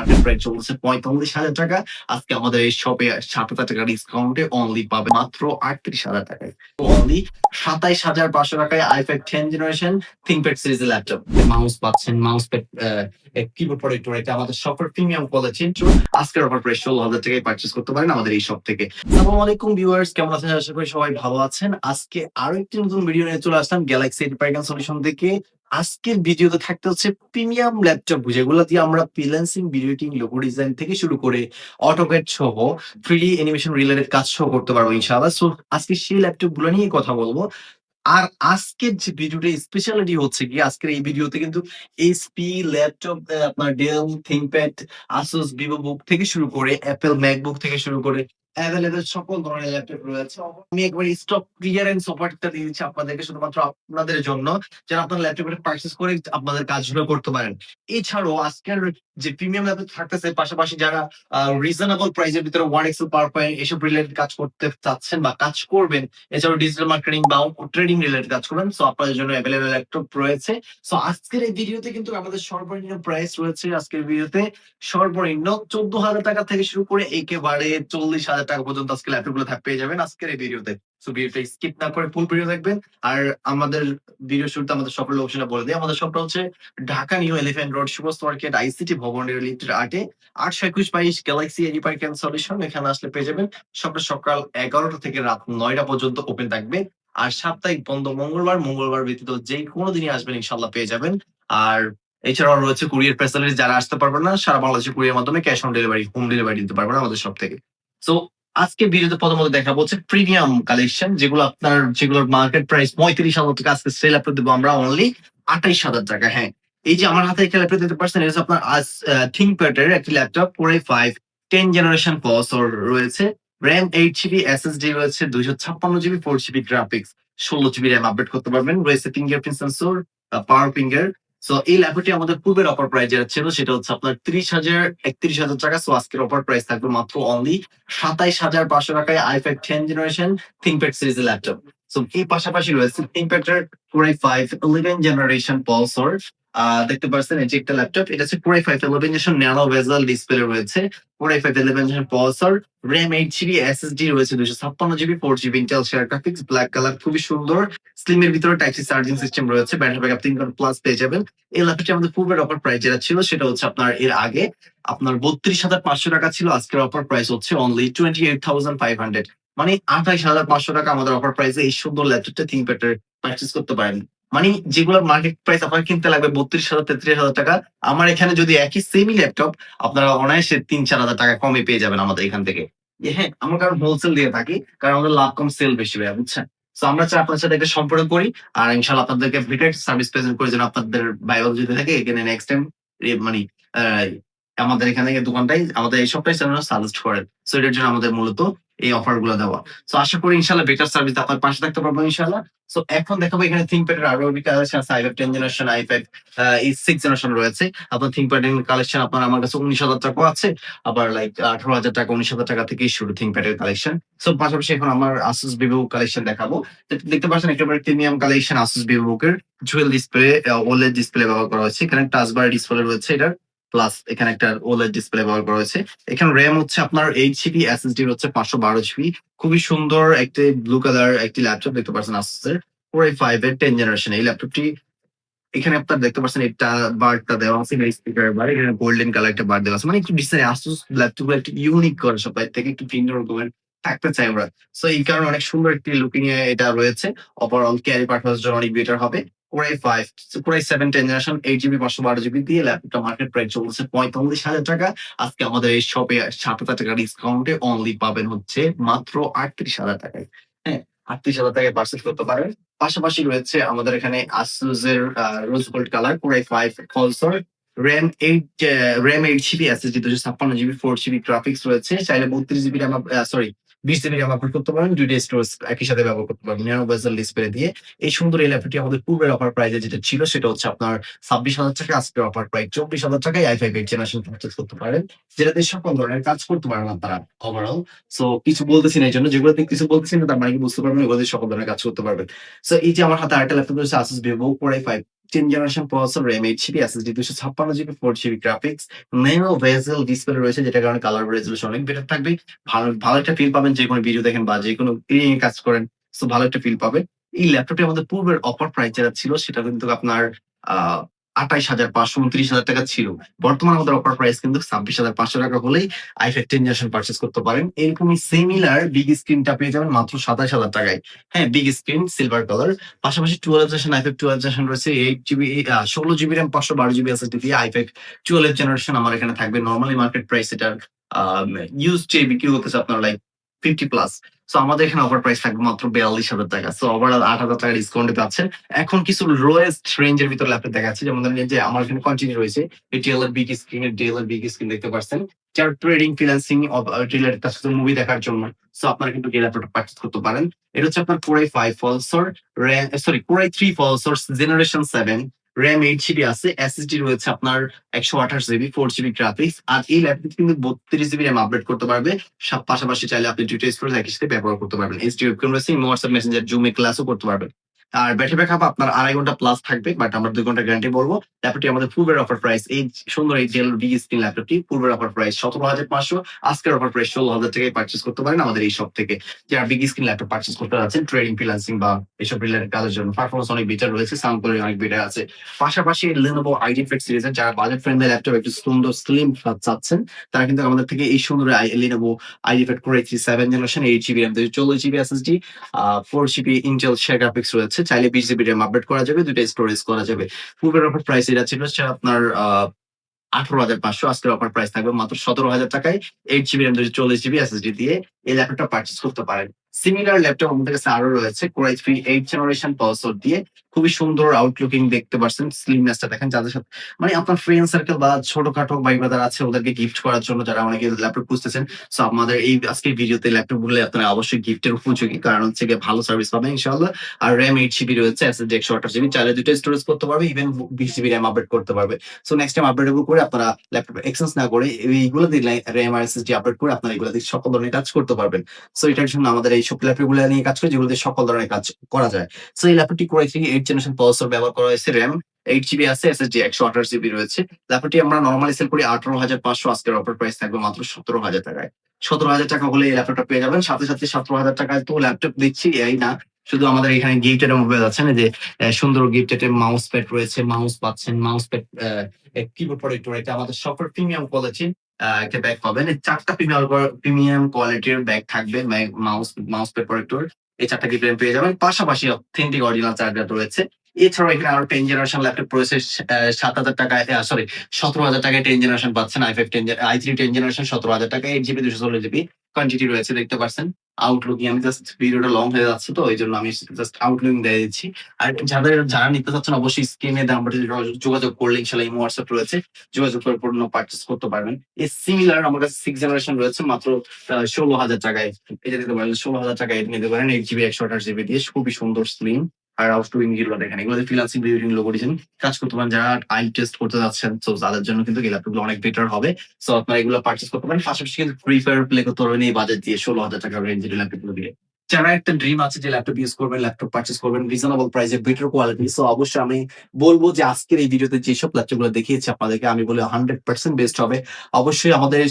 Market price চলছে ৪৫,০০০ টাকা। আজকে আমাদের এই শপে ৭,০০০ টাকা ডিসকাউন্টে অনলি পাবে মাত্র ৩৮,০০০ টাকায়। অনলি ২৭,৫০০ টাকায় i5 10 জেনারেশন ThinkPad সিরিজের ল্যাপটপ। মাউস পাচ্ছেন, মাউস প্যাড কিবোর্ড প্রোটেক্টর, এটা আমাদের শপের প্রিমিয়াম কোয়ালিটি। আজকের অফার প্রাইস ১৬,০০০ টাকায় পারচেজ করতে পারেন আমাদের এই শপ থেকে। আসসালামু আলাইকুম ভিউয়ার্স, কেমন আছেন? আশা করি সবাই ভালো আছেন। আজকে আরো একটি নতুন ভিডিও নিয়ে চলে আসলাম গ্যালাক্সি এডুকেশন সলিউশন থেকে। আজকের ভিডিওতে থাকতে হচ্ছে প্রিমিয়াম ল্যাপটপ, যেগুলো দিয়ে আমরা freelancing, video editing, logo design থেকে শুরু করে অটোক্যাড সহ 3D অ্যানিমেশন রিলেটেড কাজ সহ করতে পারবো ইনশাআল্লাহ। সো আজকে সেই ল্যাপটপ গুলো নিয়ে কথা বলবো। আর আজকের যে ভিডিওটা স্পেশালিটি হচ্ছে গিয়ে, আজকের এই ভিডিওতে কিন্তু এইচপি ল্যাপটপ, আপনার ডেল, থিংকপ্যাড, আসুস, ভিভোবুক থেকে শুরু করে অ্যাপল ম্যাকবুক থেকে শুরু করে এভেলেবেল সকল ধরনের ল্যাপটপ রয়েছে। আমি একবার স্টক ক্লিয়ারেন্স অফারটা দিয়ে দিচ্ছি আপনাদেরকে, শুধুমাত্র আপনাদের জন্য, যেন আপনার ল্যাপটপটা পারচেজ করে আপনাদের কাজগুলো করতে পারেন। এছাড়াও আজকের যে প্রিমিয়াম ল্যাপটপ থাকতেছে, পাশাপাশি যারা রিজনেবল প্রাইসের ভিতরে ওয়ার্ড, এক্সেল, পাওয়ার পয়েন্ট এসব রিলেটেড কাজ করতে চাচ্ছেন বা কাজ করবেন, এছাড়াও ডিজিটাল মার্কেটিং বা ট্রেডিং রিলেটেড কাজ করবেন, সো আপনাদের জন্য অ্যাভেলেবল ল্যাপটপ রয়েছে। সো আজকের এই ভিডিওতে কিন্তু আমাদের সর্বনিম্ন প্রাইস রয়েছে, আজকের ভিডিওতে সর্বনিম্ন ১৪,০০০ টাকা থেকে শুরু করে একেবারে ৪০,০০০ টাকা পর্যন্ত আজকে ল্যাপটপ গুলো পেয়ে যাবেন আজকের এই ভিডিওতে। সো ভিডিওটা স্কিপ না করে ফুল ভিডিও দেখবেন। আর আমাদের ভিডিও শুরুতে আমাদের শপের লোকেশনটা বলে দিই। আমাদের শপটা হচ্ছে Dhaka new elephant road, Shubhastu market, ICT ভবনের লিফটের ৮ এ ৮২১ গ্যালাক্সি এডুকেশন সলিউশন। এখানে আসলে পেয়ে যাবেন। শপটা সকাল ১১টা থেকে রাত ৯টা পর্যন্ত ওপেন থাকবে। আর সাপ্তাহিক বন্ধ মঙ্গলবার ব্যতীত যেই কোনো দিনই আসবেন ইনশাআল্লাহ পেয়ে যাবেন। আর এছাড়াও রয়েছে কুরিয়ার ফ্যাসিলিটি, যারা আসতে পারবেন না সারা বাংলাদেশে কুরিয়ার মাধ্যমে cash on delivery, home delivery দিতে পারবেন আমাদের শপ থেকে। সো আজকে ভিডিওতে প্রথমত দেখাবো হচ্ছে প্রিমিয়াম কালেকশন, যেগুলোর মার্কেট প্রাইস ৩৫,০০০ টাকা। আজকে সেল ল্যাপটপ দেবো আমরা অনলি ২৮,০০০ টাকা। হ্যাঁ, এই যে আমার হাতে একটা ল্যাপটপ দিতে পারছেন, এটা হচ্ছে আপনার থিংকপ্যাড এর একটি laptop, Core i5 10 generation processor রয়েছে, RAM 8 GB, SSD রয়েছে 256 GB, 4 GB graphics, 16 GB RAM update করতে পারবেন, রয়েছে ফিঙ্গারপ্রিন্ট সেন্সর, পাওয়ার ফিঙ্গার। সো এই ল্যাপটপটি আমাদের পূর্বের অফার প্রাইস যেটা ছিল সেটা হচ্ছে আপনার ৩১,০০০ টাকা। সো আজকের অফার প্রাইস থাকবে মাত্র অনলি ২৭,৫০০ টাকায় i5 10 জেনারেশন থিংকপ্যাড সিরিজের ল্যাপটপ। সো এই পাশাপাশি রয়েছে থিংকপ্যাড এর Core i5 11 জেনারেশন প্রসেসর। দেখতে পাচ্ছেন এই যে একটা ল্যাপটপ, এটা হচ্ছে Core i5 11 জেনারেশন ন্যানো বেজেল ডিসপ্লে রয়েছে, Core i5 11 generation processor, RAM 8 GB, SSD রয়েছে 256 GB, 4 GB Intel share graphics, black colour, খুবই সুন্দর। স্লিম এর ভিতরে টাইপ সি চার্জিং সিস্টেম রয়েছে, ব্যাটারি ব্যাকআপ 3+ পেয়ে যাবেন। এই ল্যাপটপটি আমাদের পূর্বের অফার প্রাইস যেটা ছিল সেটা হচ্ছে আপনার এর আগে আপনার ৩২,৫০০ টাকা ছিল। আজকের অফার প্রাইস হচ্ছে অনলি 28,500, মানে ২৮,৫০০ টাকা আমাদের অফার প্রাইসে এই সুন্দর ল্যাপটপটা থিংকপ্যাড এর পারচেজ করতে পারেন। মানে যেগুলোর মার্কেট প্রাইস আপনার কিনতে লাগবে ৩২,০০০, ৩৩,০০০ টাকা, আমার এখানে যদি একই সেমই ল্যাপটপ আপনারা অনায়াসে ৩-৪ হাজার টাকা কমে পেয়ে যাবেন আমাদের এখান থেকে। হ্যাঁ, আমরা কারণ হোলসেল দিয়ে থাকি, কারণ আমাদের লাভ কম সেল বেশি ভাইয়া, বুঝছেন? সো আমরা চাই আপনার সাথে একটা সম্পর্ক করি, আর ইনশাআল্লাহ আপনাদেরকে বেটার সার্ভিস প্রেজেন্ট করে, যেন আপনাদের ভাইবাল যদি থাকে এখানে নেক্সট টাইম মানে আহ, আমাদের এখানে দোকানটাই, আমাদের এই সবটাই সাজেস্ট করেন। সো এটার জন্য আমাদের মূলত এই অফার গুলো দেওয়া। সো আশা করি ইনশাআল্লাহ বেটার সার্ভিস আপনার পাশে থাকতে পারবো ইনশাআল্লাহ। সো এখন দেখাবো এখানে থিংকপ্যাড এর আরো কালেকশন আছে। i5 10 জেনারেশন, i5 6 জেনারেশন রয়েছে। আপনার থিংকপ্যাড এর কালেকশন আপনার আমার কাছে ১৯,০০০ টাকা আছে, আবার লাইক ১৮,০০০ টাকা, ১৯,০০০ টাকা থেকেই শুরু থিংকপ্যাড এর কালেকশন। সো পাশাপাশি এখন আমার Asus VivoBook কালেকশন দেখাবো। দেখতে পাচ্ছেন একেবারে প্রিমিয়াম কালেকশন Asus VivoBook এর। জুয়েল ডিসপ্লে, OLED ডিসপ্লে ব্যবহার করা হয়েছে, এখানে টাচ বার ডিসপ্লে রয়েছে এটার, প্লাস এখানে একটা OLED ডিসপ্লে ব্যবহার করা হয়েছে। এখানে RAM হচ্ছে আপনার 8 GB, SSD হচ্ছে 512 GB। খুবই সুন্দর একটি ব্লু কালার একটি ল্যাপটপ দেখতে পাচ্ছেন Asus এর Core i5 এর 10 জেনারেশন। এই ল্যাপটপটি এখানে আপনার দেখতে পাচ্ছেন এটা বারটা দেওয়া আছে, স্পিকার বার, এখানে গোল্ডেন কালার একটা বার দেওয়া আছে, মানে একটু ডিজাইন Asus ল্যাপটপ গুলো একটু ইউনিক করে, সবাই থেকে একটু ভিন্ন রকমের থাকতে চাই আমরা। সো এই কারণে অনেক সুন্দর একটি লুকিং এ এটা রয়েছে। ওভারঅল ক্যারি পারপাস জন্য অনেক বেটার হবে। Core i5, Core i7 10 generation 8 GB, 512 GB দিয়ে ল্যাপটপটা মার্কেট প্রাইস চলছে ৪৫,০০০ টাকা। আজকে আমাদের এই শপে ৭,০০০ টাকা ডিসকাউন্টে অনলি পাবেন হচ্ছে মাত্র ৩৮,০০০ টাকায়। হ্যাঁ, ৩৮,০০০ টাকায় পারচেজ করতে পারেন। পাশাপাশি রয়েছে আমাদের এখানে Asus এর rose gold colour Core i5 processor, RAM 8 GB, SSD 256 GB, 4 GB graphics রয়েছে। চাইলে 32 GB RAM, sorry 20 GB RAM upload করতে পারেন। 2 টা স্টোরেজ একই সাথে ব্যবহার করতে পারবেন ন্যানো বেজেল ডিসপ্লে দিয়ে। এই সুন্দর এই ল্যাপটপটি আমাদের পূর্বের অফার প্রাইসে যেটা ছিল সেটা হচ্ছে আপনার 26,০০০ টাকা। আজকের অফার প্রাইস 24,০০০ টাকায় i5 8 জেনারেশন পারচেজ করতে পারেন, যেটা দিয়ে সকল ধরনের কাজ করতে পারেন আপনারা ওভারঅল। সো কিছু বলতেছি না, এই জন্য যেগুলোতে কিছু বলতেছি না তার মানে কি বুঝতে পারবেন, এগুলো দিয়ে সকল ধরনের কাজ করতে পারবেন। সো এই যে আমার হাতে আরেকটা ল্যাপটপ রয়েছে Asus VivoBook Core i5 10 generation processor, RAM 8GB, SSD 256GB, 4GB graphics, nano বেজেল ডিসপ্লে রয়েছে যেটার কারণে কালার রেজোলিউশন অনেক বেটার থাকবে। ভালো ভালো একটা ফিল পাবেন যেকোনো ভিডিও দেখেন বা যেকোনো এডিটিং এর কাজ করেন। সো ভালো একটা ফিল পাবেন। এই ল্যাপটপটি আমাদের পূর্বের অফার প্রাইস যেটা ছিল সেটা কিন্তু আপনার আ ২৮,৫০০ ৳২৯,০০০ ছিল। বর্তমানে আমাদের অফার প্রাইস কিন্তু ৳২৬,৫০০ হলেই i5 10 জেনারেশন পারচেজ করতে পারেন। এরকমই সিমিলার বিগ স্ক্রিনটা পেয়ে যাবেন মাত্র ৳২৭,০০০ য়। হ্যাঁ, বিগ স্ক্রিন সিলভার কালার। পাশাপাশি 12 জেনারেশন i5 12 জেনারেশন রয়েছে। 8GB 16GB RAM 512GB SSD দিয়ে i5 12 জেনারেশন আমার এখানে থাকবে। নরমালি মার্কেট প্রাইস এটার ইউজড যে বিক্রি হতেছে আপনার লাইক 50 প্লাস। সো আমাদের এখানে অফার প্রাইস থাকবে মাত্র ৳৪২,০০০। সো ওভারঅল ৳৮,০০০ ডিসকাউন্টে পাচ্ছেন। এখন কিছু লোয়েস্ট রেঞ্জ এর ভিতরে ল্যাপটপ দেখাচ্ছি। যেমন ধরেন এই যে আমার এখানে কন্টিনিউ রয়েছে। এই Dell এর বিগ স্ক্রিন দেখতে পারছেন। যারা ট্রেডিং, ফ্রিল্যান্সিং রিলেটেড তার সাথে মুভি দেখার জন্য। সো আপনারা কিন্তু এই ল্যাপটপটা পারচেজ করতে পারেন। এটা হচ্ছে আপনার Core i5 processor, Core i3 processor generation 7, RAM 8GB আছে, SSD রয়েছে আপনার 128GB, 4GB গ্রাফিক্স। আর এই ল্যাপটপ কিন্তু 32GB RAM আপডেট করতে পারবে। পাশাপাশি চাইলে আপনি ২ টা স্টোরেজ একই সাথে ব্যবহার করতে পারবেন। HD ওয়েবক্যাম রয়েছে, ইমো, WhatsApp, মেসেঞ্জার, জুম এ ক্লাসও করতে পারবেন। আর ব্যাটারি ব্যাকআপ আপনার ২.৫ ঘন্টা প্লাস থাকবে। বাট আমরা ২ ঘন্টা গ্যারান্টি বলব। ল্যাপটপটি আমাদের পূর্বের অফার প্রাইস এই সুন্দর এই Dell বিগ স্ক্রিন ল্যাপটপটি পূর্বের অফার প্রাইস ১৭,৫০০, আজকের অফার প্রাইস ১৬,০০০ টাকায় পারচেজ করতে পারেন আমাদের এই শপ থেকে। যারা বিগ স্ক্রিন ল্যাপটপ পারচেজ করতে যাচ্ছেন ট্রেডিং, ফ্রিল্যান্সিং বা এসব রিলেটেড কাজের জন্য পারফরম্যান্স অনেক বেটার রয়েছে, সাউন্ড কোয়ালিটি অনেক বেটার আছে। পাশাপাশি Lenovo IdeaPad সিরিজের যারা বাজেট ফ্রেন্ডলি ল্যাপটপ একটু সুন্দর স্লিম চাচ্ছেন তারা কিন্তু আমাদের থেকে এই সুন্দর Lenovo IdeaPad Core i3 7 generation 8GB RAM 240GB SSD 4GB Intel share graphics রয়েছে। চাইলে 20GB RAM আপডেট করা যাবে, ২ টা স্টোরেজ করা যাবে। পূর্বের অফার প্রাইস এটা ছিল হচ্ছে আপনার ১৮,৫০০, আজকের অফার প্রাইস থাকবে মাত্র ৳১৭,০০০ য়। 8GB RAM 240GB SSD দিয়ে এই ল্যাপটপটা পারচেজ করতে পারেন। সিমিলার ল্যাপটপ আমাদের কাছে আরো রয়েছে Core i3 8 জেনারেশন প্রসেসর দিয়ে। খুবই সুন্দর আউটলুকিং দেখতে পারছেন। স্লিমনেসটা দেখেন যাদের সাথে মানে আপনার ফ্রেন্ড সার্কেল বা ছোটখাটো ভাই ব্রাদার আছে ওদেরকে গিফট করার জন্য যারা অনেকে ল্যাপটপ খুঁজতেছেন। সো আমাদের এই আজকের ভিডিওতে ল্যাপটপ গুলো আপনারা অবশ্যই গিফটের উপযোগী। কারণ হচ্ছে গিয়ে ভালো সার্ভিস পাবেন ইনশাআল্লাহ। আর RAM 8GB রয়েছে, SSD 128GB, চাইলে ২ টা স্টোরেজ করতে পারবে, ইভেন 20GB RAM আপডেট করতে পারবে। সো নেক্সট টাইম আপডেটেবল করে আপনারা ল্যাপটপ এক্সচেঞ্জ না করে এইগুলো দিয়ে RAM আর SSD আপডেট করে আপনারা এগুলো দিয়ে সকল ধরনের কাজ করতে পারবেন। সো এটার জন্য আমাদের এই সব ল্যাপটপ গুলো নিয়ে কাজ করি যেগুলো দিয়ে সকল ধরনের কাজ করা যায়। সো এই ল্যাপটপটি Core i3 8 জেনারেশন প্রসেসর ব্যবহার করা হয়েছে, RAM 8GB আছে, SSD 128GB রয়েছে। ল্যাপটপটি আমরা নরমালি সেল করি ১৮,৫০০, আজকের অফার প্রাইস থাকবে মাত্র ৳১৭,০০০ য়। ৳১৭,০০০ হলে এই ল্যাপটপটা পেয়ে যাবেন। সাথে ৳১৭,০০০ তো ল্যাপটপ দিচ্ছি এই না। শুধু আমাদের এখানে গিফট আইটেম পেয়ে যাচ্ছেন এই যে সুন্দর গিফট আইটেম মাউস প্যাড রয়েছে, মাউস পাচ্ছেন, মাউস প্যাড কিবোর্ড প্রোটেক্টর, এটা আমাদের শপের প্রিমিয়াম কোয়ালিটি একটা ব্যাগ পাবেন। এই ৪ টা প্রিমিয়াম কোয়ালিটির ব্যাগ থাকবে, মাউস প্যাড প্রোটেক্টর। এই ৪ টা গিফট আইটেম পেয়ে যাবেন। পাশাপাশি অথেন্টিক অরিজিনাল চার্জার রয়েছে। এছাড়াও এখানে আরো 10 জেনারেশন ল্যাপটপ রয়েছে। ৳৭,০০০ সরি ৳১৭,০০০ 10 জেনারেশন পাচ্ছেন। i3 10 generation ৳১৭,০০০, 8GB 216GB quantity রয়েছে দেখতে পারছেন। আউটলুকিং আমি জাস্ট ভিডিওটা লং হয়ে যাচ্ছে তো এইজন্য আমি জাস্ট আউটলুকিং দিয়ে দিচ্ছি। আর যারা নিতে চাচ্ছেন অবশ্যই স্ক্রিনে দেওয়া নাম্বারে যোগাযোগ করলে ইনশাআল্লাহ ইমো, হোয়াটসঅ্যাপ রয়েছে। যোগাযোগ করে পণ্য পারচেজ করতে পারবেন। এই সিমিলার আমার কাছে 6 জেনারেশন রয়েছে মাত্র ৳১৬,০০০ য়। এটা দিতে পারেন ৳১৬,০০০ এটা নিতে পারেন 8GB 128GB দিয়ে খুবই সুন্দর স্লিম। আর আউটলুকিং যেগুলো দেখেন এগুলো ফ্রিল্যান্সিং, ভিডিও, লোগো ডিজাইন কাজ করতে পারেন। যারা আইল টেস্ট করতে যাচ্ছেন সো তাদের জন্য কিন্তু এই ল্যাপটপগুলো অনেক বেটার হবে। সো আপনারা এগুলো পারচেজ করতে পারেন। পাশাপাশি কিন্তু ফ্রি ফায়ার প্লে করতে পারবেন এই বাজেট দিয়ে ৳১৬,০০০ রেঞ্জের ল্যাপটপগুলো দিয়ে। যারা একটা ড্রিম আছে যে ল্যাপটপ ইউজ করবেন, ল্যাপটপ পারচেজ করবেন রিজনেবল প্রাইসে, বেটার কোয়ালিটি। সো অবশ্যই আমি বলব যে আজকের এই ভিডিওতে যেসব ল্যাপটপগুলো দেখিয়েছি আপনাদেরকে আমি বলি 100% বেস্ট হবে। অবশ্যই আমাদের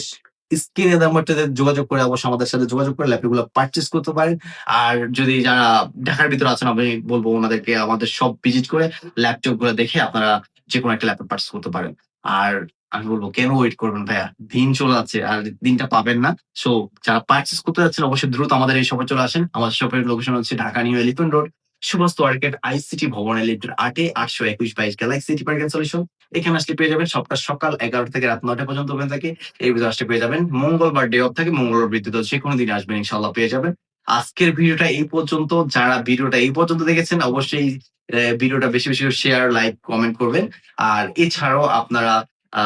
স্ক্রিনে দেওয়া নাম্বারটাতে যোগাযোগ করে অবশ্যই আমাদের সাথে যোগাযোগ করে ল্যাপটপগুলো পারচেজ করতে পারেন। আর যদি যারা ঢাকার ভিতরে আছেন আমি বলব ওনাদেরকে আমাদের শপ ভিজিট করে ল্যাপটপগুলো দেখে আপনারা যেকোনো একটা ল্যাপটপ পারচেজ করতে পারেন। আর আমি বলব কেন ওয়েট করবেন ভাইয়া? দিন চলে যাচ্ছে আর দিনটা পাবেন না। সো যারা পারচেজ করতে যাচ্ছেন অবশ্যই দ্রুত আমাদের এই শপে চলে আসেন। আমাদের শপের লোকেশন হচ্ছে Dhaka new elephant road, Subhash market, ICT ভবনের লিফটের ৮ এ ৮২১ galaxy city park and solution. এখানে আসলে পেয়ে যাবেন সবটা সকাল ১১টা থেকে রাত ৯টা পর্যন্ত ওপেন থাকে। এর ভিতরে আসলে পেয়ে যাবেন। মঙ্গলবার ডে অফ থাকে, মঙ্গলবার ব্যতীত যেকোনো দিন আসবেন ইনশাআল্লাহ পেয়ে যাবেন। আজকের ভিডিওটা এই পর্যন্ত। যারা ভিডিওটা এই পর্যন্ত দেখেছেন অবশ্যই ভিডিওটা বেশি শেয়ার, লাইক, কমেন্ট করবেন। আর এছাড়াও আপনারা আ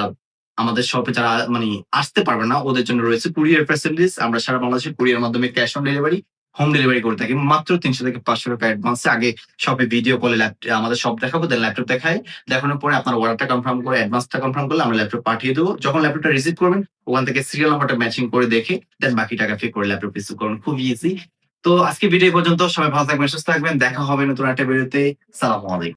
আমাদের শপে যারা মানে আসতে পারবে না ওদের জন্য রয়েছে কুরিয়ার ফ্যাসিলিটিস। আমরা সারা বাংলাদেশে কুরিয়ার মাধ্যমে cash on delivery, home delivery করে থাকি। মাত্র ৳৩০০ থেকে ৳৫০০ অ্যাডভান্সে আগে শপে ভিডিও কলে আমাদের শপ দেখাবো, দেন ল্যাপটপ দেখাই। দেখানোর পরে আপনার অর্ডারটা কনফার্ম করে অ্যাডভান্সটা কনফার্ম করলে আমরা ল্যাপটপ পাঠিয়ে দেব। যখন ল্যাপটপটা রিসিভ করবেন ওখান থেকে সিরিয়াল নাম্বারটা ম্যাচিং করে দেখে দেন বাকি টাকা পে করে ল্যাপটপ রিসিভ করুন। খুব ইজি। তো আজকে ভিডিও এই পর্যন্ত। সবাই ভালো থাকবেন, সুস্থ থাকবেন। দেখা হবে নতুন একটা ভিডিওতে। সালামু আলাইকুম।